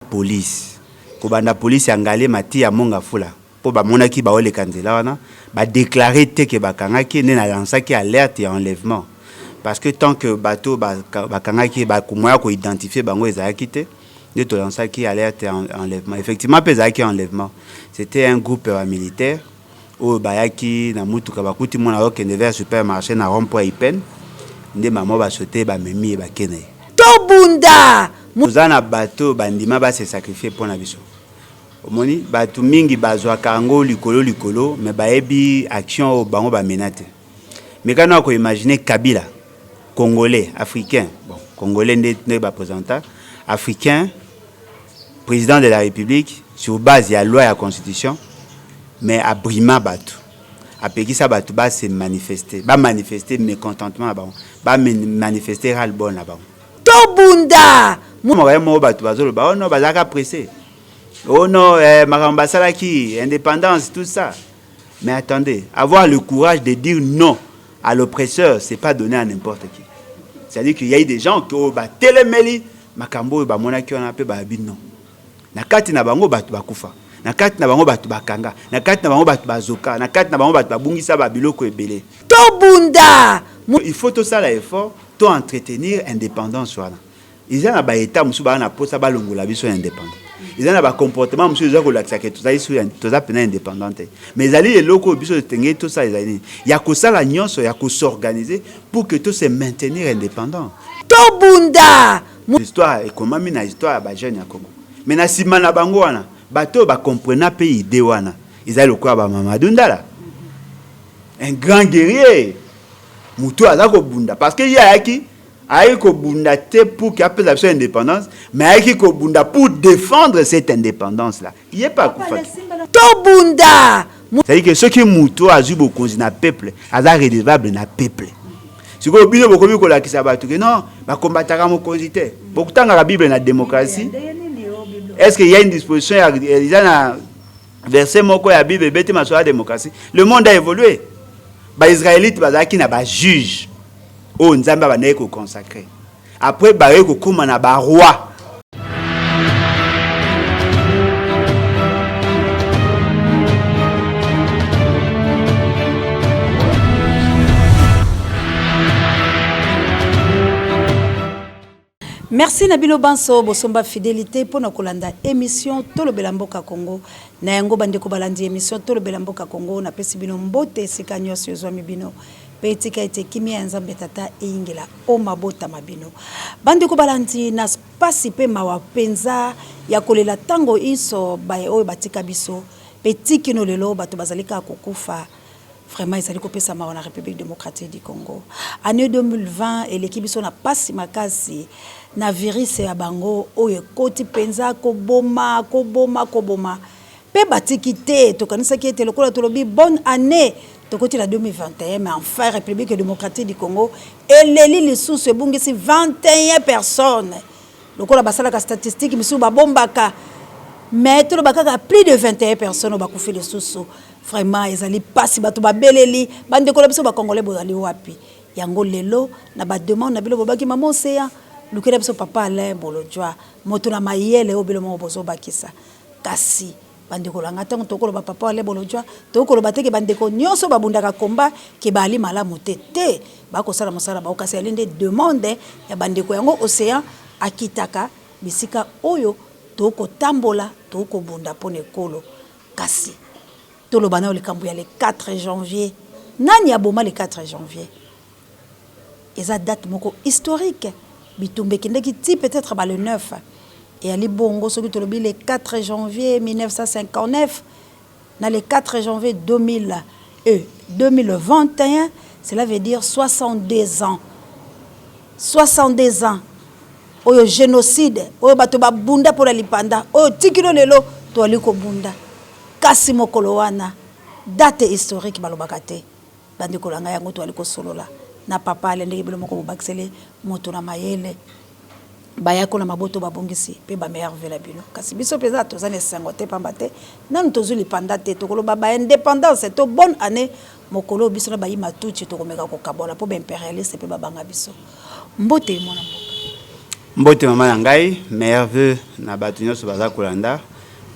police. Kobanda police yangale mati ya monga fula. Po ba monaki ba ole kanzela wana ba déclarer te que ba kangaki ne na lancaki alerte ya enlèvement. Parce que tant que bateau ba kangaki ba kumoya ko identifier bango ezaki te, ne to lancaki alerte ya enlèvement. Effectivement pesaki enlèvement. C'était un groupe militaire au bayaki na mutuka bakuti mona okende vers supermarché na rond-point Ipen. Nde maman ba sauter ba memi ba kene. To bunda. Muzana bateau bandima ba se sacrifier pour na biso. Omoni batu mingi bazwa kango likolo mais baebi action au bango ba menate. Mais quand on imaginer Kabila congolais africain, bon congolais ne ba présentant africain président de la République sur base de la loi et la constitution mais à brima batu a pekisa batu ba se manifester mécontentement ba manifester ras le bon là-bas. To bunda mo batu bazolo ba non bazaka pressé. Oh non, Marambasala qui, indépendance, tout ça. Mais attendez, avoir le courage de dire non à l'oppresseur, c'est pas donner à n'importe qui. C'est-à-dire qu'il y a eu des gens qui ont téléméli, makambo ba monaki on appelle ba non. Na kati na bango batu bakufa. Na kati na bango batu bakanga. Na kati na bango batu bazoka. Na kati na bango batu babungisa ba biloko ebele. To bunda. Il faut tout ça l'effort, tout entretenir indépendance voilà. Ils ont ba état musu ba na posa ba longola biso indépendant. Ils ont un comportement, monsieur, ils ont tout ça indépendante. Mais ils allaient locaux, tout ça, il y a que ça la nuance, il y a que s'organiser pour que tout se maintenir indépendant. To bunda. L'histoire est comme une histoire à jeune Congo. Mais na simana bangoana, bateau ba comprendre pays dewana. Ils allaient le quoi ba Mamadou Ndala. Un grand guerrier. Moutou azako bunda parce que il y a qui Aïko Bunda pour qu'il appelle la indépendance, mais Aïko Bunda pour défendre cette indépendance-là. Il n'y a pas quoi faire. To Bunda! C'est-à-dire que ceux qui moutent à Zubo na peuple, à la redevable na peuple. Si vous avez beaucoup de qui s'abattent, non, va combattre à mon congité. Pourtant, dans la Bible, la démocratie, est-ce qu'il y a une disposition, il y a un verset moko la Bible, bête ma sur la démocratie. Le monde a évolué. Les Israélites, qui n'a pas juge. Oh, Nzamba va naître consacré. Après, barré ko kuma na ba roi. Merci Nabino Banso bosomba fidélité pour na kolanda émission Tolo Belamboka Congo na yango bande ko balandi émission Tolo Belamboka Congo na pesi bino mbote sikanyo sezwa mibino petika ete kimia nzambe tata ingela o mabota mabino bande ko balandi na spasi pe mawa penza ya kolela tango iso bae o batika biso petiki no lelo bato bazalika kokufa. Vraiment, ils allaient couper ça dans la République démocratique du Congo. Année 2020, et l'équipe n'a pas si makasi. Na virus et abango, oye koti penza koboma. Pe batikite, to kanisa qui était le cola tolobi bonne année. To côté la 2021, mais enfin République démocratique du Congo, et les sous bungi c'est 21 personnes. Le cola basala ka statistique, misu ba bombaka. Mais tout le baka plus de 21 personnes au bakoufi les sous. Vraiment, ils allaient pas si bato ba beleli, bande ko biso ba congolais bozali wapi. Yango lelo na ba demande na bilo bobaki maman océan. Lukela biso papa Alain Bolojwa, moto na mayele o bilo mo bozo bakisa. Kasi bande ko langa tango tokolo ba papa Alain Bolojwa, tokolo bateke bande ko nyonso babundaka komba ke bali malamu tete. Ba ko sala mosala ba okasi alinde demande ya bande ko yango océan akitaka bisika oyo toko tambola toko bunda pone kolo. Kasi Tolo bana le Cambouya le 4 janvier. Nani aboma le 4 janvier. Et ça date moko historique. Bitumbe kende ki ti peut-être le 9. Et ali bongo so bitolobi le 4 janvier 1959. Na le 4 janvier 2021, cela veut dire 62 ans. 62 ans. Oyo génocide, oyo bato ba bunda pour la lipanda. Oyo tikino lelo to ali ko bunda. Kasi mokolo wana date historique balobaka te bandi kolanga yango to aliko solola na papa ale ndenge bilo moko bobakisele moto na mayele bayako na maboto babongisi pe ba merve la bino kasi biso peza tozane sango te pamba te nanu tozuli panda te tokoloba ba indépendance to bonne année mokolo biso na bayima tuchi tokomeka ko kabola po ba impérialiste pe babanga biso mbote mona mboka Mbote maman nangai, meilleur vœu na bato nyonso baza kolanda.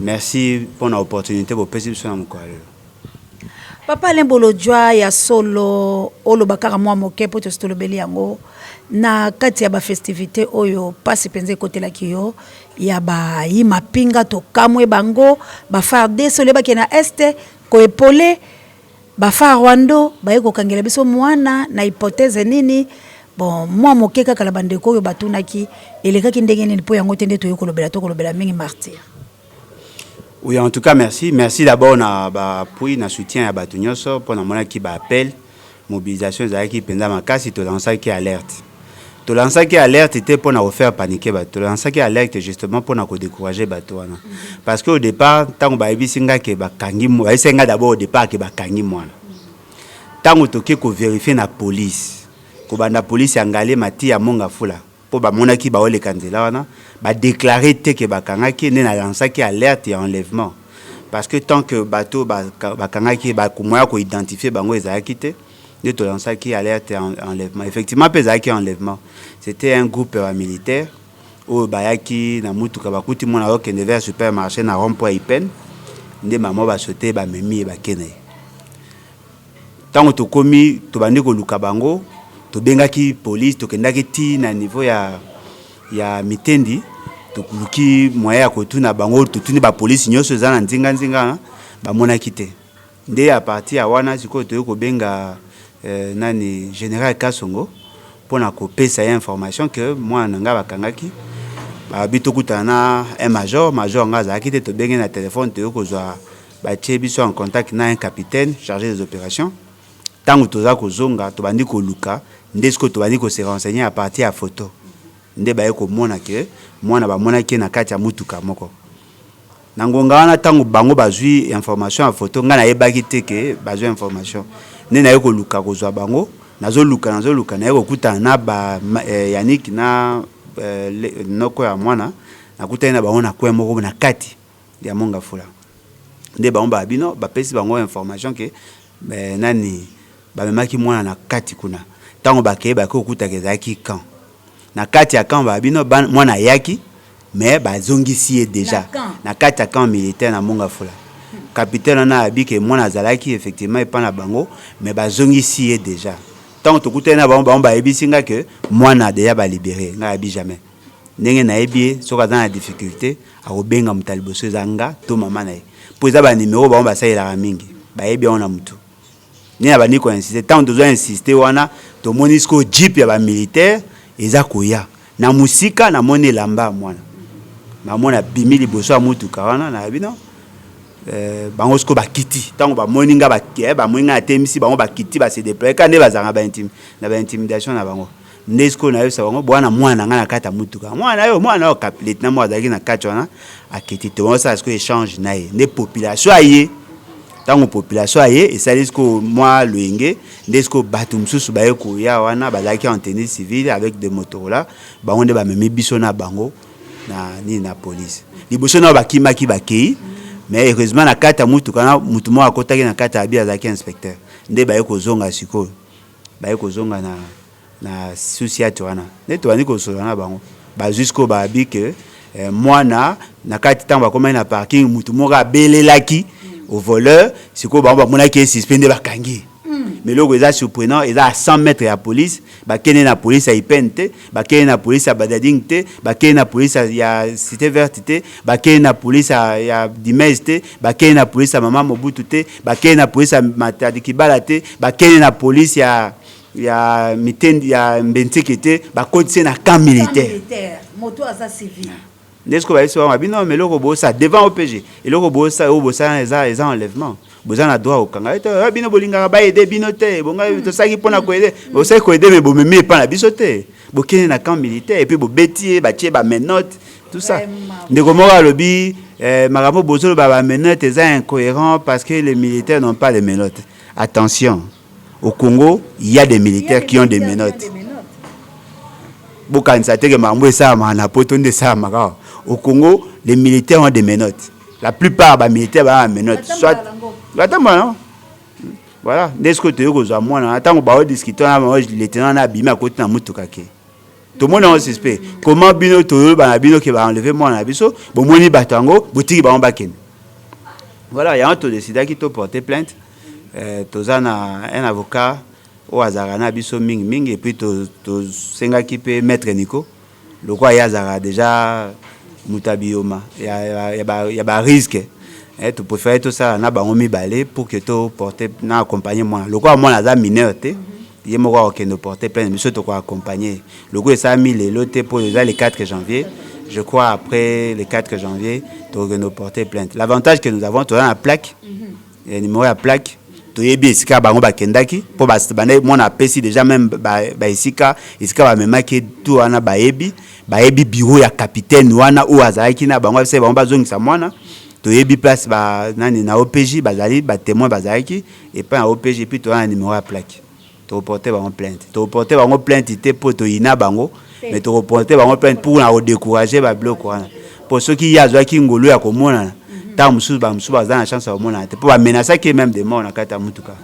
Merci pour l'opportunité pour pesi biso na mokolo. Papa Lembolo Joa ya solo olo bakara mwa moke po to stolobeli yango na kati ya ba festivité oyo pasi penze kotela kiyo ya ba yima pinga to kamwe bango ba farde sole ba kena este ko epole ba farwando ba yeko kangela biso mwana na hypothèse nini bon mwa moke kaka la bandeko oyo batunaki elekaki ndenge nini po yango tende to yokolobela to kolobela mingi martyr. Oui, en tout cas, merci. Merci d'abord na appui, na soutien à Batunyoso pour na mona qui ba appel, mobilisation za qui penda makasi to lancer qui alerte. To lancer qui alerte était pour na faire paniquer ba. To lancer qui alerte justement pour na ko décourager bato wana. Parce que au départ, tango ba ebisinga ke ba kangi mo, ba esenga d'abord au départ ke ba kangi mwana. Tango toke ko vérifier na police. Ko banda police angale mati ya monga fula. Po ba mona ki ba ole kanzela wana. Ba déclarer que bakangaki ne na lancaki alerte et enlèvement parce que tant que bateau bakangaki ba kumoya ko identifier bango ezaki te ne to lancaki alerte et enlèvement effectivement pezaki enlèvement c'était un groupe militaire au bayaki na mutuka bakuti mona okende vers supermarché na rond-point Ipen nde mamo ba sauter ba memi ba kene tango to komi to bandi ko luka bango to bengaki police to kendaki ti na niveau ya mitendi to luki moya ko tuna bango to tuni ba police nyoso za na nzinga ba mona kite nde a partir ya wana siko to ko benga nani général Kasongo pona ko pesa information que moi nanga bakangaki ba bitokutana un major nga za kite to benga na téléphone to ko zo ba tchebiso en contact na un capitaine chargé des opérations tango to za ko zonga to bandi ko luka ndesko to bandi ko se renseigner à partir ya photo nde baye ko mona ke mwana ba mona ke na kati ya mutuka moko na ngonga wana tango bango bazwi information ya photo nga na yebaki te ke bazwi information ne na yeko luka ko zwa bango nazo luka na yeko kuta na ba Yannick na noko ya mwana na kuta na bango na kwe moko na kati ya monga fula nde bango ba bino ba pesi bango information ke nani ba memaki mwana na kati kuna tango bakeba ko kuta ke zaki kan na kati ya camp babino mwana yaki mais bazongisi déjà na kati ya camp militaire na monga fula capitaine na abike mwana zalaki effectivement et pas na bango mais bazongisi déjà tant to kutena bango ba ebisinga que mwana déjà ba libéré nga abi jamais ndenge na ebie soka dans la difficulté a obenga mutaliboso zanga to mama na po za ba numéro bango ba saila mingi ba ebi ona mutu ni na bani ko insister tant to zo insister wana to monisco jeep ya ba militaire eza koya na musika na mone lamba mwana na mona bimili boso mutuka wana na bino bango sko bakiti tango ba moninga ba moninga atemisi bango bakiti ba se déployer kande bazanga ba intimidation na bango ndesko na yosa bango bwana mwana nga na kata mutuka mwana yo capitaine na mwa daki na kati wana akiti to ça est-ce que échange nae ne population aye tango population aye esalisko moi loenge ndesko batu msusu baye ko ya wana bazaki en tenue civile avec des Motorola bango nde ba memi biso na bango na police liboso na bakimaki bakei mais heureusement na kata mutuka na mutu mo akotaki na kata abia zaki inspecteur nde baye ko zonga siko baye ko zonga na société wana nde to bani ko sola na bango ba jusqu'au babi que mwana na kati tango bakoma na parking mutu mo ka belelaki au voleur siko bango mona ki suspendé bakangi mais loko eza surprenant eza à 100 mètres ya police bakene na police ya ipente bakene na police ya badading te bakene na police ya cité verte te bakene na police ya Dimez te bakene na police ya mama Mobutu te bakene na police ya Matadi Kibala te bakene na police ya mitendi ya Mbenteke te bakotise na camp militaire moto aza civil N'est-ce ba iso mabino meloko bosa devant OPG eloko bosa o bosa eza enlèvement boza na droit okanga eto bino bolinga ba aider bino te bonga to saki pona ko aider o sai ko aider mais bo meme pa na biso te bo kene na camp militaire et puis bo betier ba tie ba menotte tout ça ndeko moko alobi makambo bozo ba menotte eza incohérent parce que les militaires n'ont pas de menottes attention au Congo il y a des militaires qui ont des menottes bokanisa te ke mambo esa na poto nde sa maka au Congo les militaires ont des menottes la plupart des militaires ont des menottes soit attends voilà n'est-ce que tu veux que moi attends on va discuter na lieutenant na bima côté na mutuka ke Tout le monde est suspect. Comment bino to ba bino qui va enlever moi na biso, bon moni batango, boutique ba baken. Voilà, il y a un to décidé qui to porter plainte. Tozana un avocat au Azarana biso ming et puis to senga qui peut mettre Nico. Le quoi Yazara déjà mutabioma. Il y a risque. Et tu préfères tout ça na ba mi balé pour que tu porter na accompagner moi. Le quoi moi la mineur té. Il me voit que nous porter plainte monsieur to quoi accompagner. Le coup ça a mis les lotés pour le 4 janvier. Je crois après le 4 janvier, tu nous porter plainte. L'avantage que nous avons, tu as la plaque. Il y a un numéro à plaque. Tu es bien ici bango bakendaki pour baner mon apesi déjà même ici va me marquer tout ana baebi bureau ya capitaine wana ou azaki na bango c'est bango bazongisa mwana to yebi place ba nani na OPJ bazali ba témoin bazaki et pas en OPJ puis tu as un numéro à plaque to porter bango plainte ité pour to ina bango mais to porter bango plainte pour na décourager ba bloc wana pour ceux qui yazwa ki ngolo ya komona ta musu baza na chance au mona te pour ba menacer qui même des morts na kata mutuka.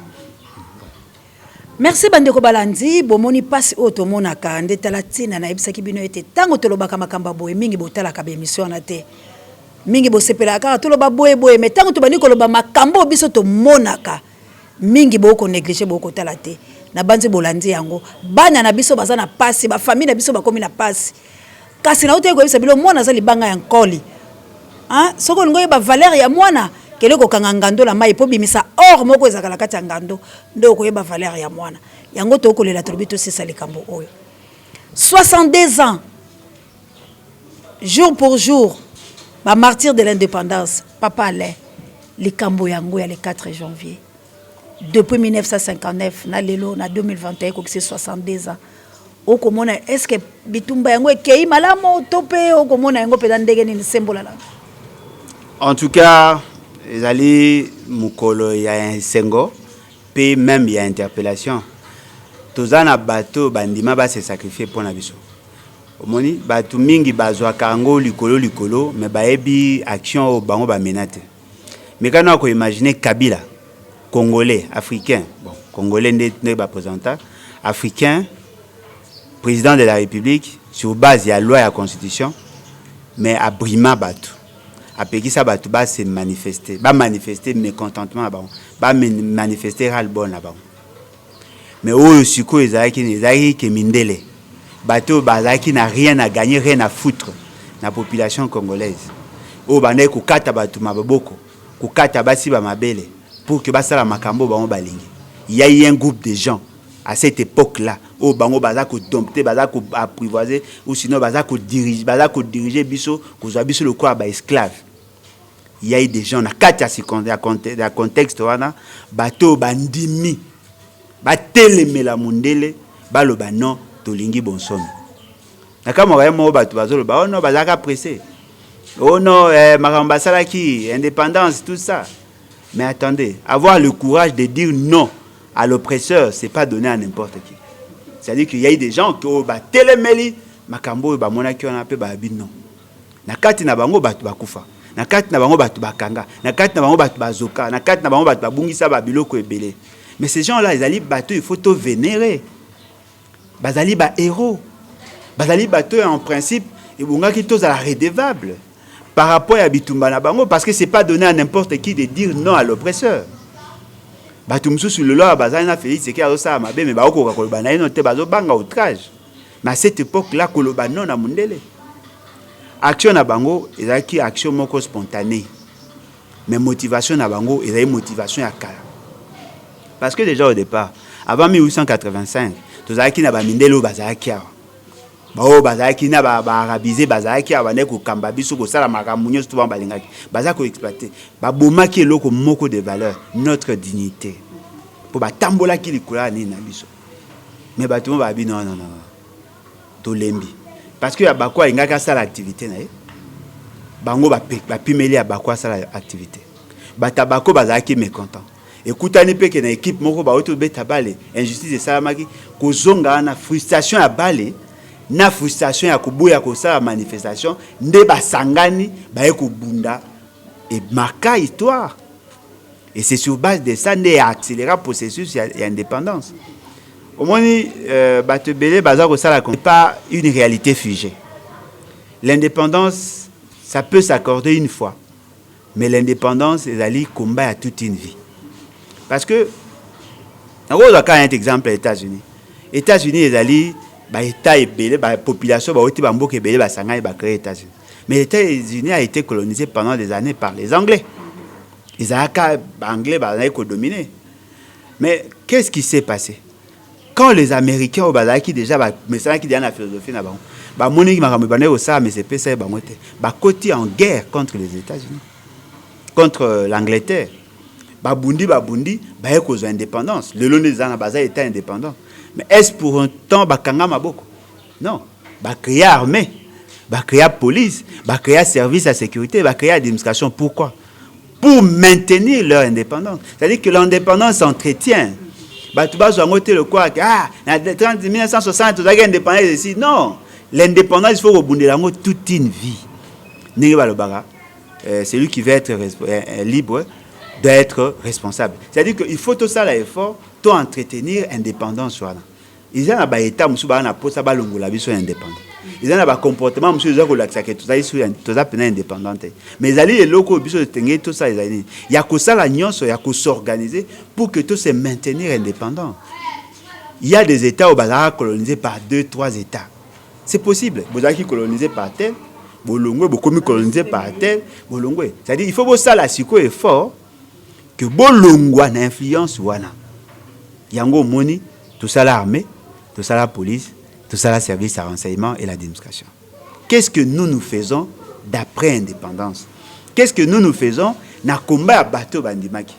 Merci bandeko balandi bomoni passe auto monaka ndeta latina na ebisaki bino ete tango tolobaka makamba boye mingi botala ka émission na te mingi bosepela ka toloba boye mais tango to bani koloba makambo biso to monaka mingi boko négliger boko tala te na banzi bolandi yango bana na biso baza na passe ba famille na biso bakomi na passe kasi na ote ko ebisa bilo mwana za libanga ya nkoli. Hein, soko ngoye ba valeur ya mwana keleko kanga ngando la mai po bimisa or moko ezakala kati ya ngando ndo ko yeba valeur ya mwana yango to kolela tolobito sisa likambo oyo 62 ans jour pour jour ba martyr de l'indépendance papa Alain likambo yango ya le 4 janvier depuis 1959 na lelo na 2021 ko c'est 62 ans o komona est-ce que bitumba yango ekei malamo tope o komona yango peda ndenge ni sembola la. En tout cas, les alliés Mukolo, il y a un sengo, puis même il y a interpellation. Tous en bateau, bandima va se sacrifier pour la biso. Omoni, bateau mingi bazwa kango likolo, mais baebi action au bango ba menate. Mais quand on imaginer Kabila, Congolais, Africain, bon, Congolais n'est pas représentant, Africain, président de la République, sur base de la loi et la Constitution, mais à Brima bateau. Après qui ça va tout bas se manifester, manifester mécontentement là-bas, manifester ras-le-bol là-bas. Mais au suko ezaki ke mindele, bateau bazaki n'a rien à gagner, rien à foutre la population congolaise. Au bande ko kata bateau maboko, ko kata basi ba mabele pour que basa la makambo ba on balingi. Il y a eu un groupe de gens à cette époque-là, au bango bazako dompter, bazako apprivoiser ou sinon bazako diriger biso, ko biso le quoi ba esclave. Il y a eu des gens na kati ya contexte wana bateau bandimi bateleme la mundele baloba non tolingi bonsomi na kama wa mo bato bazolo ba non bazaka pressé oh non makamba salaki indépendance tout ça mais attendez avoir le courage de dire non à l'oppresseur c'est pas donner à n'importe qui c'est-à-dire qu'il y a eu des gens qui batelemeli makambo ba monaki on appelle ba bi non na kati na bango bato bakufa na kati na bango bato bakanga na kati na bango bato bazoka na kati na bango bato babungisa ba biloko ebele mais ces gens-là ils allaient bateau il faut te vénérer bazali ba héros bazali bateau en principe et bungaki tous à la redevable par rapport à bitumba na bango parce que c'est pas donné à n'importe qui de dire non à l'oppresseur bato mususu le loi bazali na Félix c'est qu'il ça mabe mais ba ko koloba na ino te bazo banga outrage mais à cette époque là koloba non na mundele. Action na bango ezaki action moko spontanée mais motivation na bango ezaki motivation ya kala parce que déjà au départ avant 1885 tozalaki na ba mindelo bazalaki awa bao bazalaki na ba arabiser bazalaki awa ne ko kamba biso ko sala makambo nyonso to ba balingaki bazako exploiter ba bomaki eloko moko de valeur notre dignité pour ba tambola ki likola ni na biso mais bato ba bi non to lembi parce que abakwa ingaka sala activité na bango ba pimeli abakwa sala activité batabako bazaki mécontent ekutani peke na équipe moko ba auto beta balé injustice de salamaki kozonga na frustration ya balé na frustration ya koboya ko sala manifestation nde basangani ba ekobunda et marquer histoire et c'est sur base de ça né accélérer processus ya indépendance Au moins, bato belé bazar ça n'est pas une réalité figée. L'indépendance, ça peut s'accorder une fois, mais l'indépendance, c'est aller combat à toute une vie. Parce que, on va un exemple aux États-Unis. Les États-Unis, les États et la population, les États-Unis. Mais les États-Unis a été colonisé pendant des années par les Anglais. Les Anglais ont dominé. Mais qu'est-ce qui s'est passé? Quand les Américains ont déjà, mais c'est qui dit la philosophie, côté en guerre contre les États-Unis, contre l'Angleterre. Babundi, cause indépendance. Le long des années, était indépendant. Mais est-ce pour un temps, bakanga maboko? Non. Créer armée, créer police, créer service à sécurité, créer administration. Pourquoi? Pour maintenir leur indépendance. C'est-à-dire que l'indépendance s'entretient. Tu vas le quoi? En 1960, tu as indépendance ici. Non. L'indépendance, il faut rebondir toute une vie. C'est lui qui veut être libre, doit être responsable. C'est-à-dire qu'il faut tout ça l'effort, tout entretenir l'indépendance. Ils ont un état, ils ont un poste, ils ont indépendant. Ils ont un comportement, ils ont un indépendant. Mais ils ont des locaux, tout ça. Il y a que ça, il y a que s'organiser pour que tout se maintenir indépendant. Il y a des États où ils sont colonisés par 2-3 États. C'est possible. Vous avez colonisé par tel, vous avez colonisé par tel, c'est-à-dire qu'il faut que ça, la effort, que bolongwa na influence wana yango moni tout ça l'armée, tout ça la police, tout ça la service à renseignement et l'administration. Qu'est-ce que nous faisons d'après indépendance? Qu'est-ce que nous faisons na combat à bateau bandimaki?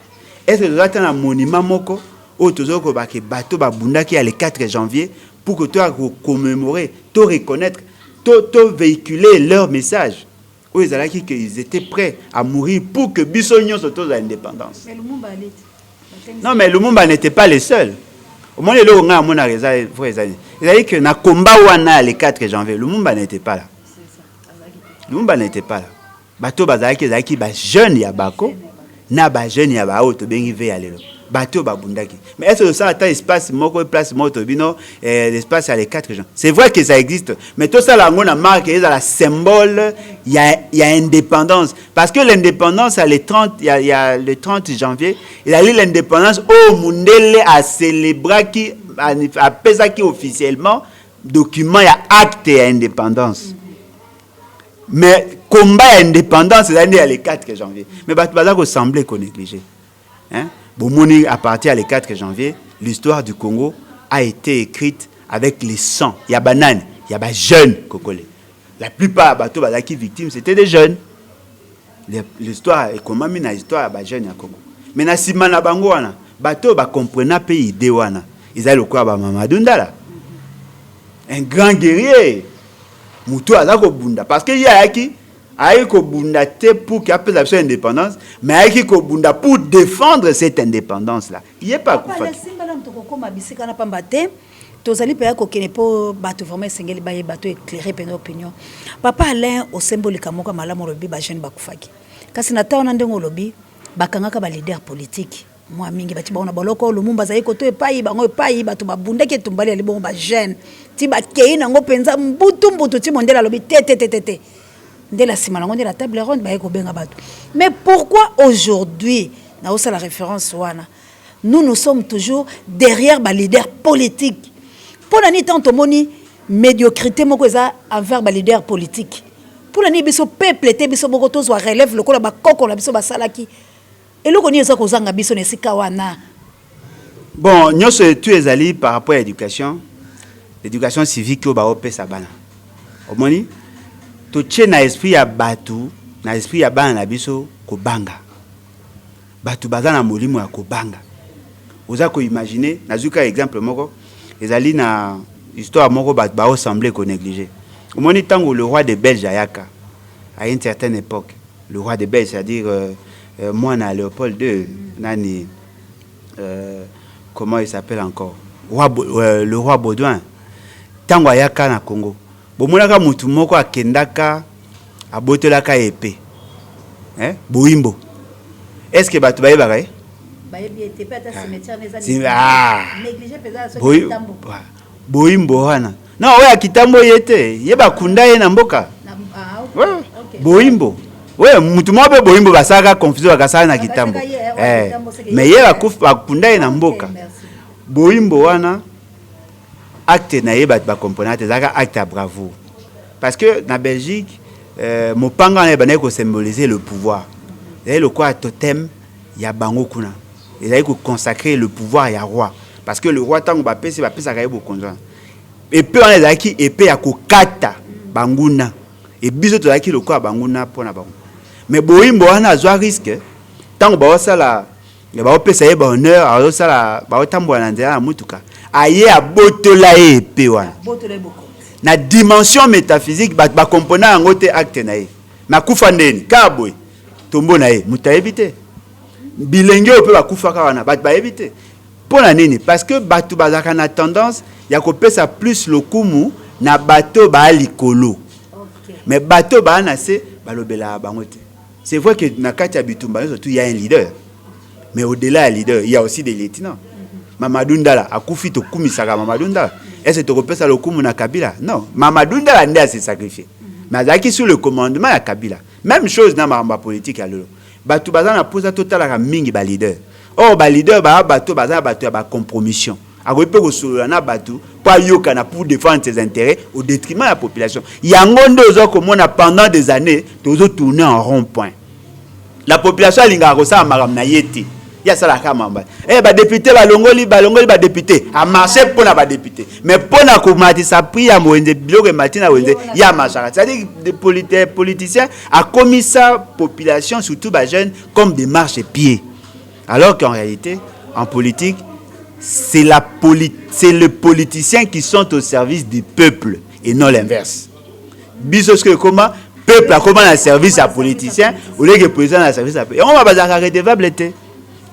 Est-ce que nous avons un monument moko ou toujours que bateau babundaki le 4 janvier pour que toi commémorer, toi reconnaître, toi véhiculer leur message? Où ils étaient prêts à mourir pour que Bissognon soit l'indépendance. Mais Lumumba non, mais Lumumba n'était pas le seul. Au moins, il a raison. C'est-à-dire que dans le combat le 4 janvier, Lumumba n'était pas là. Lumumba n'était pas là. Bateau bazaki jeune yabako, na ba jeune yaba auto bengi ve alelo. Bateau babundaki. Mais est-ce que ça a espace moko place moto bino l'espace à les 4 gens? C'est vrai que ça existe, mais tout ça là on a marqué dans la symbole, il y a indépendance parce que l'indépendance à le 30 il y a le 30 janvier, il a eu l'indépendance au Mundele à célébrer qui à pesa qui officiellement document il y a acte d'indépendance. Mais combat indépendance c'est l'année le 4 janvier. Mais baza ko semblait qu'on négligé. Hein? Bomoni, à partir du 4 janvier, l'histoire du Congo a été écrite avec les sangs. Il y a banane, il y a des jeunes congolais. La plupart des bateaux qui victimes, c'était des jeunes. L'histoire est comment l'histoire des jeunes au Congo. Mais na simana bango wana, bateau ba comprendre pays idée wana. Ils allaient le quoi ba Mamadou Ndala. Un grand guerrier. Mutu azako bunda parce que il y a qui Aïko Bunda pour qu'il appelle la indépendance, mais Aïko Bunda pour défendre cette indépendance-là. Il n'y a pas quoi faire. Papa Alain au symbolique à Moka Malamo Robi Bajen Bakufaki. Kasinata on a un bakangaka ba leader politique. Moi mingi bati ba on a boloko Lumumba zaiko to epai bango epai batu babunda ke tumbali ali bon ba jeune. Ti ba kei nango penza mbutu ti mondela lobi tete. La table ronde, mais pourquoi aujourd'hui, la référence nous sommes toujours derrière les leaders politiques. Pour l'année tant moni médiocrité envers les leaders politiques. Pour l'année biso peuple té biso bokoto soit relève le kola ba koko la biso basalaki. Et le koni ezako zanga biso nesika wana. Bon, nous tu es allé par rapport à l'éducation civique au baope sabana. Au moni to tche na esprit ya batu na esprit ya bana na biso ko banga batu baza na molimo ya ko banga oza ko imaginer nazuka exemple moko ezali na histoire moko batu ba semblé ko négliger omoni tango le roi de Belge ayaka à une certaine époque le roi de Belge c'est-à-dire moi na Léopold II nani comment il s'appelle encore le roi Baudouin tango ayaka na Congo bomonaka mutu moko akendaka abotelaka épée boimbo est-ce que batu bayebaka boyimbo wana non oya kitambo yete yeba kunda ye na mboka boyimbo ouais mutu mo be boyimbo basaka confusion bakasala na kitambo mais yeba kunda ye na mboka boyimbo wana acte na ye ba componente zaka acte à bravoure parce que na Belgique mopanga na bana ko symboliser le pouvoir et le quoi totem ya bango kuna il a consacrer le pouvoir ya roi parce que le roi tango ba pesi ka yebo konza et peu on est qui épée ya kokata banguna et biso to zaki le quoi banguna pona bango mais boyimbo wana azwa risque tango ba osala ya ba opesa ye ba honneur a osala ba otambola na nzela na mutuka aye abotola ye épée wana na dimension métaphysique ba component yango te acte na ye na kufa ndeni kaboy tombo na ye muta éviter bilenge ope ba kufa ka wana ba éviter pona nini parce que batu bazaka na tendance ya kopesa plus lokumu na bato ba likolo mais bato ba na se balobela bango te c'est vrai que na kati ya bitumba surtout il y a un leader mais au-delà du leader il y a aussi des lieutenants Mamadou Ndala akufi to kumisaka Mamadou Ndala est-ce que tu repères le coup na Kabila non Mamadou Ndala ndé s'est sacrifié mais azaki sous le commandement ya Kabila même chose na mamba politique ya lolo batu bazana posa total la mingi ba leader oh ba leader ba bato bazana bato ya ba compromission akope ko solo na bato pa yoka na pour défendre ses intérêts au détriment de la population yango ndo ozo komona pendant des années tozo tourner en rond-point la population linga ko sa magam na yeti ya sala kamamba ba député ba longoli ba député a marché pour na ba député mais pour na ko matisa pri ya moende biloko matina wenze ya machara c'est-à-dire des politiciens a commis sa population surtout ba jeunes comme des marchepieds alors qu'en réalité en politique c'est le politicien qui sont au service du peuple et non l'inverse biso que comment peuple a comment un service à politicien ou les président à service à peuple et on va bazaka redevable té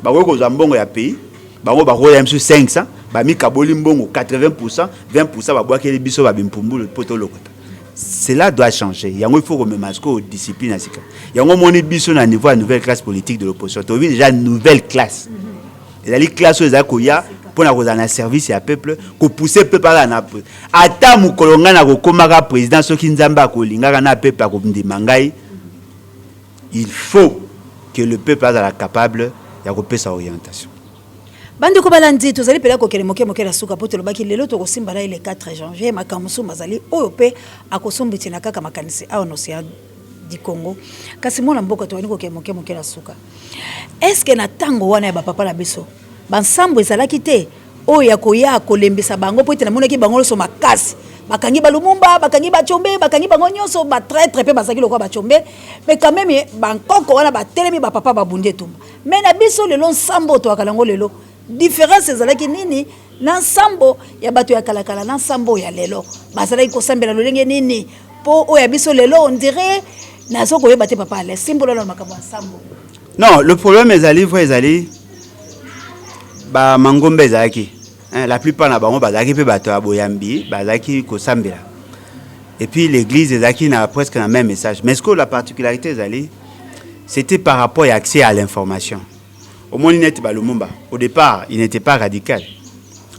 bako ko zambongo ya pays bako bako ya msu 500 ba mi kaboli mbongo 80% 20% ba boa keli biso ba bimpumbu poto lokota cela doit changer yango il faut remettre ko discipline asika yango moni biso na niveau à nouvelle classe politique de l'opposition to vi déjà nouvelle classe et la classe aux akoya pour na service ya peuple ko pousser peuple à na ata mukolonga na ko komaka président soki nzamba ko lingaka na peuple ko ndimangai il faut que le peuple soit capable ya ko sa orientation bandi ko balandi tozali pela ko kele moke la suka poto lobaki lelo to ko simba le 4 janvier makamusu mazali oyo pe akosombiti na kaka makanisi awo no sia du Congo kasi mona mboka to wani ko kele moke la suka est-ce que na tango wana ya ba papa la biso bansambo ezalaki te oyo ya koya kolembisa bango po ete namonaki bango so makasi bakangi balumumba bakangi bachombe bakangi bango nyonso ba traître pe basaki lokwa bachombe mais quand même bankoko wana batelemi ba papa babundi etumba mais na biso lelo nsambo to akalango lelo différence ezalaki nini na nsambo ya bato ya kalakala na nsambo ya lelo bazalaki kosambela lolenge nini po oyo ya biso lelo on dirait nazo koyeba te papa le simbolo na makambo ya nsambo non le problème ezali vrai ezali ba mangombe ezalaki la plupart na bango bazalaki pe bato ya boyambi bazalaki kosambela et puis l'église ezalaki na presque le même message mais ce que la particularité ezali c'était par rapport à l'accès à l'information au moins Lumumba au départ il n'était pas radical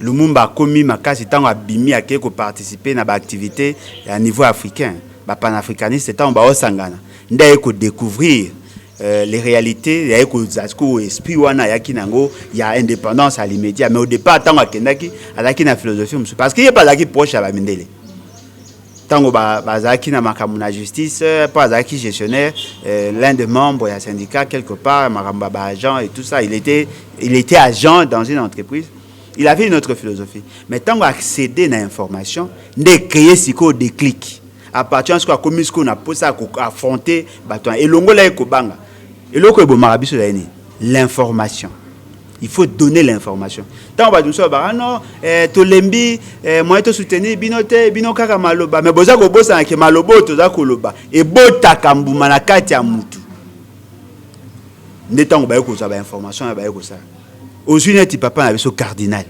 Lumumba a commis makasi tant abimi a ko participer na ba activité à niveau africain ba panafricaniste tant ba osangana ndaye ko découvrir les réalités ya ko zasko esprit wana ya kinango ya indépendance à l'immédiat mais au départ tant akendaki alaki na philosophie parce qu'il y a pas laki proche à ba mindele tango bazaki na makamu na justice pas zaki gestionnaire l'un des membres du syndicat quelque part makamba ba agent et tout ça il était agent dans une entreprise il avait une autre philosophie mais tango accéder à l'information de créer siko déclic à partir de ce qu'on commis ce qu'on a posé à affronter baton et longola ekobanga et loko ebomaka biso la l'information il faut donner l'information tant ba dunso ba non to lembi moyen to soutenir binote binokaka maloba mais boza ko bosa ke malobo to za koloba e botaka mbuma na kati ya mutu ndetango ba ko za ba information ba ko ça aujourd'hui net papa na biso cardinal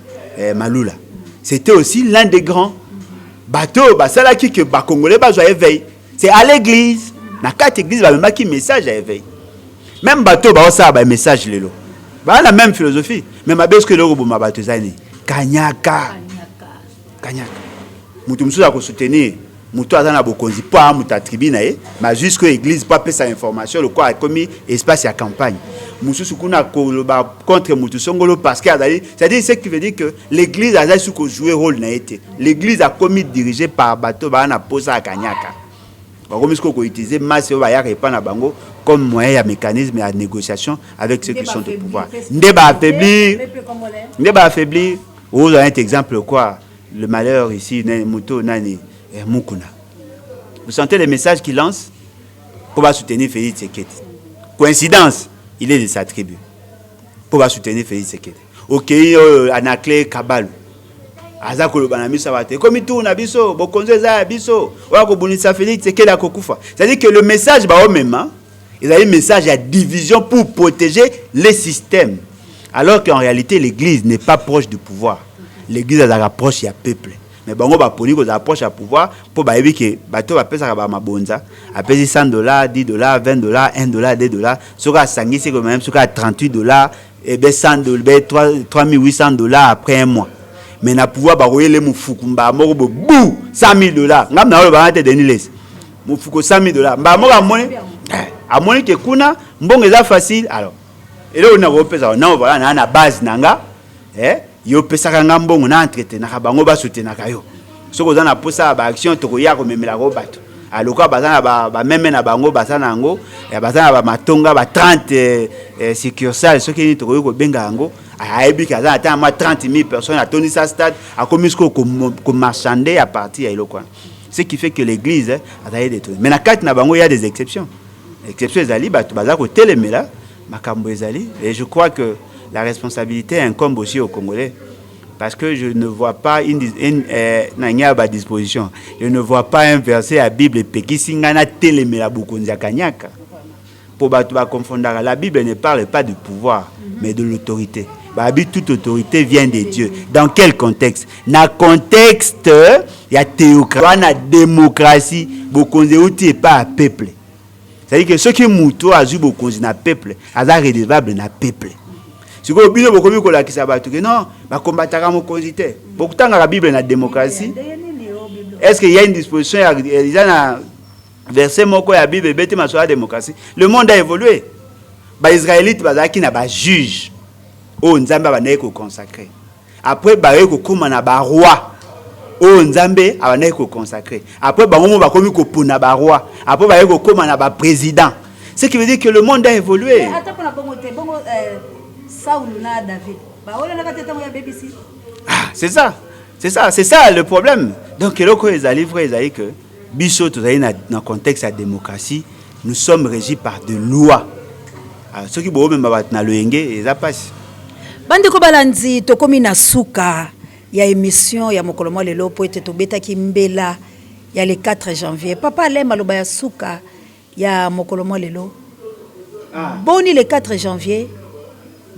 Malula c'était aussi l'un des grands bateau ba sala ki que ba congolais ba zo éveil c'est à l'église na kati église ba maki message à éveil même bateau ba ça ba message lelo Bah la même philosophie. Mais ma bête que le robot m'a battu zani. Kanyaka. Mutumsu a soutenir. Mutu a na bokonzi pas muta tribune mais jusque l'église pas peut sa information le quoi a commis espace à campagne. Mususu kuna koloba contre mutu songolo parce que c'est-à-dire ce qui veut dire que l'église a su jouer rôle na été. L'église a commis dirigée par bateau ba na posa à Kanyaka. Ba comme ce qu'on utiliser masse ba ya pas na bango comme moyen de mécanisme de négociation avec ceux qui sont au pouvoir. Ndeba affaiblir. Vous avez un exemple quoi le malheur ici Muto nani Mukuna. Vous sentez les messages qu'il lance pour soutenir Félix Tshisekedi. Coïncidence, il est de sa tribu. Pour soutenir Félix Tshisekedi. Ok, Anakle Kabalu. Azakolo banami sabate. Comme tout na biso, bokonzo za biso. Wa ko bunisa Félix Tshisekedi akokufa. C'est-à-dire que le message ba au même, il y a un message à division pour protéger les systèmes. Alors qu'en réalité l'église n'est pas proche du pouvoir. L'église est rapproche du peuple. Mais bango ba poni ko approche à pouvoir pour ba yebi que bato ba pesa ba mabonza a pesi $100 $10 $20 $1 $2 soka sangi c'est quand même soka $38 et ben $100 $3800 après un mois mais na pouvoir ba royele mufukumba moko bo bou $100,000 ngam na ba te deniles mufuko $100,000 ba moko amoni ke kuna mbongo eza facile alors et là on a repesa na voilà na base nanga yo pesaka ngambongo na entretenaka bango ba soutenaka yo soko za na posa ba action to ya ko memela ko bato aloko bazana ba meme na bango bazana ngo ya bazana ba matonga ba 30 succursales soki ni to ko benga ngo ayebi kaza ata ma 30,000 personnes à Tony sa stade a commis ko marchander à partir ya iloko ce qui fait que l'église a d'ailleurs détruit mais na kati na bango il y a des exceptions ezali bato bazako telemela makambo ezali et je crois que la responsabilité incombe aussi aux Congolais. Parce que je ne vois pas une disposition. Je ne vois pas un verset à la Bible qui singana telemela bukonza kanyaka. Pour battre confondre, la Bible ne parle pas du pouvoir, mais de l'autorité. Toute autorité vient de Dieu. Dans quel contexte? Dans le contexte, il y a théocratie, la démocratie, bukonza outi pas à peuple. C'est-à-dire que ceux qui mouto a vu bukonza na peuple, a redevable na peuple. Si vous avez beaucoup de choses, non, va combattre mokonzi te. Beaucoup de temps la Bible na démocratie. Est-ce qu'il y a une disposition il y a un verset moko ya Bible bete ma sur la démocratie. Le monde a évolué. Ba Israélites bazaki na ba juge. O nzambe ba ko consacrer. Après ba ko koma na ba roi. O nzambe abana ko consacrer. Après ba ngomo ba komi ko pona ba roi. Après ba ko koma na ba président. Ce qui veut dire que le monde a évolué. Ah, c'est ça le problème. Donc les livres ils que biso tout dans le contexte de la démocratie, nous sommes régis par des lois. Alors ceux qui boivent même na loenge et ça passe. Bande ko balanzi to komi na suka ya émission ya mokolo mo lelo po ete to beta ki mbela ya le 4 janvier. Papa le maloba ya suka ya mokolo mo lelo. Boni le 4 janvier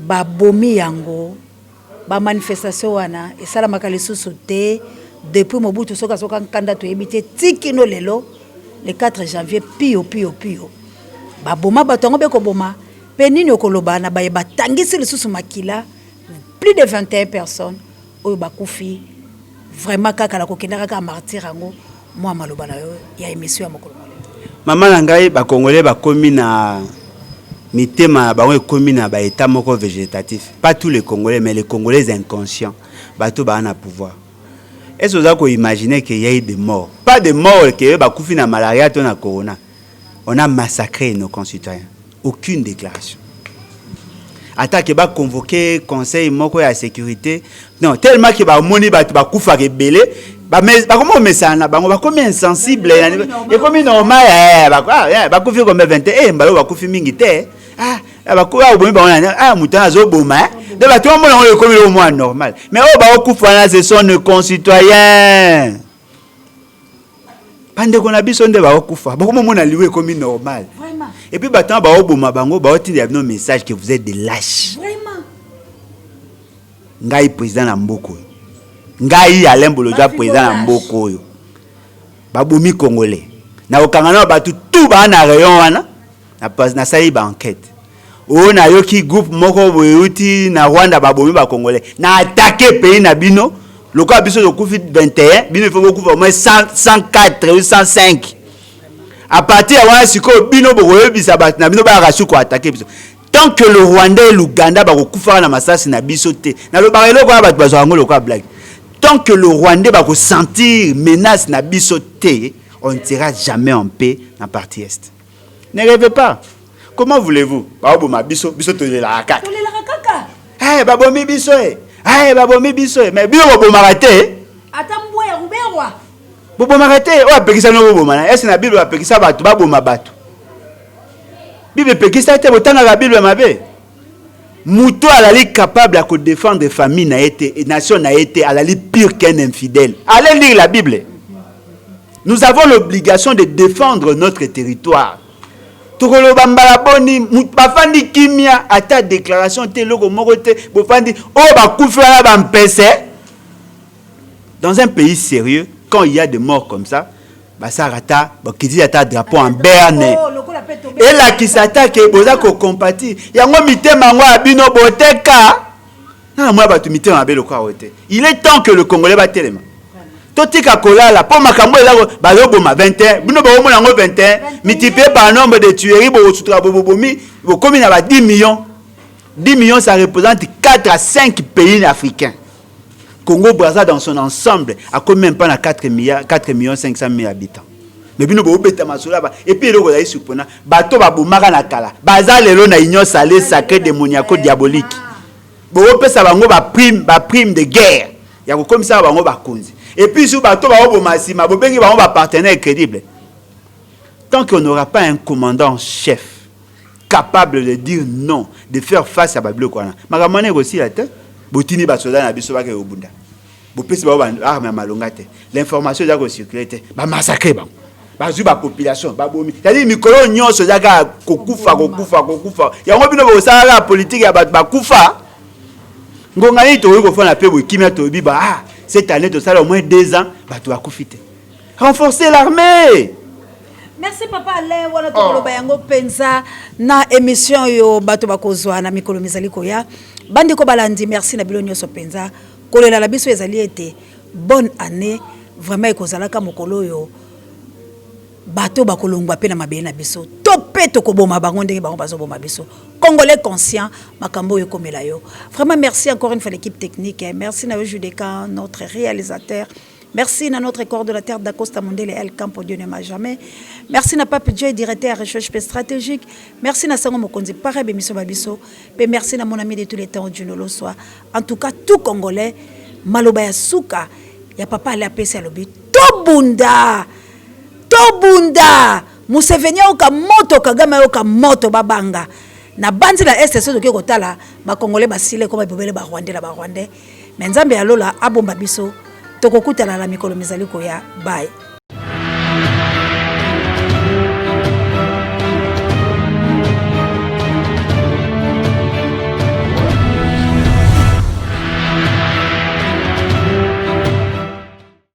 ba bomi yango ba manifestation wana esalamaka lisusu te depuis Mobutu soka kanda to ebite tikino lelo le 4 janvier pio ba boma batongo be ko boma pe nini okoloba na ba tangisi lisusu makila plus de 21 personnes oyo bakufi vraiment kaka la kokendaka ka martyr yango moi maloba na yo ya émission ya mokolo mama na ngai ba congolais ba komi na mitema bango ekomi na ba état moko végétatif. Pas tous les Congolais mais les Congolais inconscients bato ba na pouvoir. Est-ce que vous imaginez qu'il y a eu des morts? Pas de morts que ba kufi na malaria to na corona. On a massacré nos concitoyens. Aucune déclaration. Attaque ba convoquer conseil moko ya sécurité. Non, tellement que ba moni ba kufa ke belé. Ba comment mesana bango ba comme insensible et comme normal ba kufi comme 21 ba kufi mingi te. Ba kufa obomi ba na mutana zo boma de ba tout le monde on comme au moins normal mais ba kufa na ce sont nos concitoyens pande kona biso nde ba kufa ba comme mona liwe comme normal vraiment et puis ba temps ba oboma bango ba otindi nos message que vous êtes des lâches vraiment ngai président na mboko ngai alembolo ja président na mboko yo ba bomi congolais na okangana ba tout ba na rayon wana na sali ba enquête on a yoki groupe moko boyuti na Rwanda babomi ba congolais na attaquer pays na bino loka biso de Covid 21 bino il faut beaucoup au moins 104 ou 105 à partir de là siko bino bokoyo bisa bat na bino ba rasu ko attaquer biso tant que le Rwanda et l'Ouganda ba ko kufa na masasi na biso te na lo barelo ko ba bazo ngolo ko blague tant que le Rwandais va ressentir menace na biso te on ne sera jamais en paix dans la partie est. Ne rêvez pas. Comment voulez-vous? Baboma biso to la kaka. To la kaka. Eh babomi biso eh. Eh babomi biso eh. Mais bio baboma raté. Atambwe ya ruberwa. Baboma raté. O pekisa no baboma na. Est na Bible ba pekisa batu baboma batu. Bible pekisa te botanga la Bible mabe. Mouto alali capable à défendre famille na été et nation na été alali pire qu'un infidèle. Allez lire la Bible. Nous avons l'obligation de défendre notre territoire. Tokolo bambala boni bafandi kimia ata déclaration te loko moko te bofandi o ba kufela ba mpese. Dans un pays sérieux, quand il y a des morts comme ça, basarata bakiti ata drapeau en berne. Et là qui s'attaque boza ko compati. Yango mitema ngo abino boteka. Na moi batu mitema belo kwa wote. Il est temps que le Congolais ba telema. Totika kolala po makambo elako bazoboma 21 bino ba omona ngo 21 multiplié par nombre de tueries bo sutra bobomi bo komi na ba 10 millions. 10 millions ça représente 4 à 5 pays africains. Congo Brazza dans son ensemble a combien pas na 4 millions 500 000 habitants. Mais bino bo beta masula ba et puis eloko za supona bato ba bomaka na kala baza lelo na union salée sacrée démoniaco diabolique. Bo pesa bango ba prime de guerre ya ko komisa bango ba konzi. Et puis si bato ba obomasi ma bobengi bango ba partenaire crédible. Tant qu'on n'aura pas un commandant chef capable de dire non, de faire face à Babilo Kwana. Makamane aussi la tête botini ba soda na biso ba ke obunda. Bo pesa ba arme malongate. L'information za ko circuler ba massacrer bango. Bazu ba population ba bomi c'est-à-dire mikolo nyonso zaka kokufa yango bino bo sala politique ya ba kufa ngonga ni to ko fona pe bo kimia to bi ba cette année to sala au moins 2 ans ba to akufite renforcer l'armée. Merci papa Alain wana to koloba yango penza na émission yo bato bakozwa na mikolo mizali koya bandi ko balandi merci na bilo nyonso penza kolela la biso ezali ete bonne année vraiment ekozalaka mokolo yo bato bakolongwa pe na mabele na biso to pe to koboma bango ndenge bango bazoboma biso congolais conscient makambo yo komela yo vraiment merci encore une fois l'équipe technique merci na Judeka notre réalisateur merci na notre coordonnateur d'Acosta Mondele El Campo Dieu ne m'a jamais merci na Pape Dieu directeur recherche stratégique merci na Sango Mokonzi pare be miso babiso pe merci na mon ami de tous les temps Dieu le soit en tout cas tout congolais maloba ya suka ya papa ala pesa lobi to bunda Museveni oka moto Kagame oka moto babanga na bandi la este so toke kotala ba congolais basile ko ba bobele ba Rwandais mais nzambe alola abomba biso tokokutana la mikolo mizali ko ya bye.